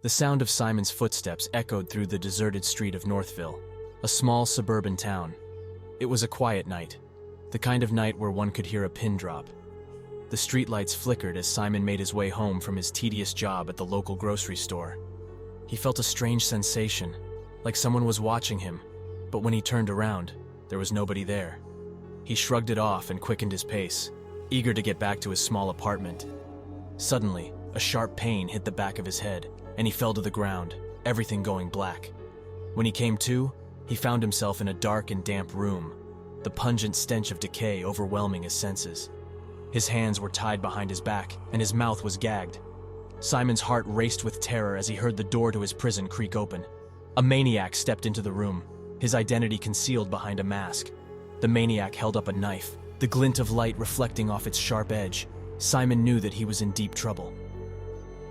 The sound of Simon's footsteps echoed through the deserted street of Northville, a small suburban town. It was a quiet night, the kind of night where one could hear a pin drop. The streetlights flickered as Simon made his way home from his tedious job at the local grocery store. He felt a strange sensation, like someone was watching him, but when he turned around, there was nobody there. He shrugged it off and quickened his pace, eager to get back to his small apartment. Suddenly, a sharp pain hit the back of his head, and he fell to the ground, everything going black. When he came to, he found himself in a dark and damp room, the pungent stench of decay overwhelming his senses. His hands were tied behind his back, and his mouth was gagged. Simon's heart raced with terror as he heard the door to his prison creak open. A maniac stepped into the room, his identity concealed behind a mask. The maniac held up a knife, the glint of light reflecting off its sharp edge. Simon knew that he was in deep trouble.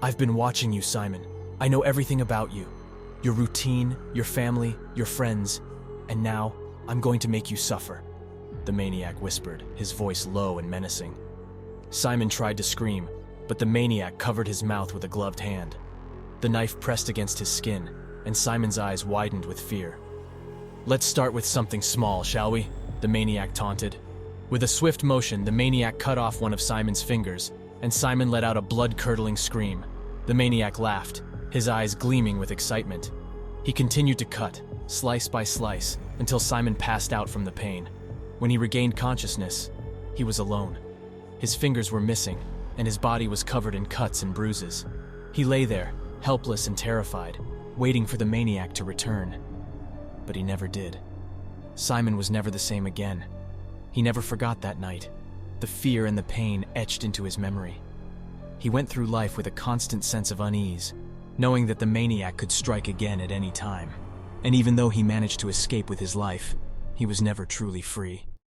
"I've been watching you, Simon. I know everything about you. Your routine, your family, your friends. And now, I'm going to make you suffer," the maniac whispered, his voice low and menacing. Simon tried to scream, but the maniac covered his mouth with a gloved hand. The knife pressed against his skin, and Simon's eyes widened with fear. "Let's start with something small, shall we?" the maniac taunted. With a swift motion, the maniac cut off one of Simon's fingers, and Simon let out a blood-curdling scream. The maniac laughed, his eyes gleaming with excitement. He continued to cut, slice by slice, until Simon passed out from the pain. When he regained consciousness, he was alone. His fingers were missing, and his body was covered in cuts and bruises. He lay there, helpless and terrified, waiting for the maniac to return. But he never did. Simon was never the same again. He never forgot that night. The fear and the pain etched into his memory. He went through life with a constant sense of unease, knowing that the maniac could strike again at any time. And even though he managed to escape with his life, he was never truly free.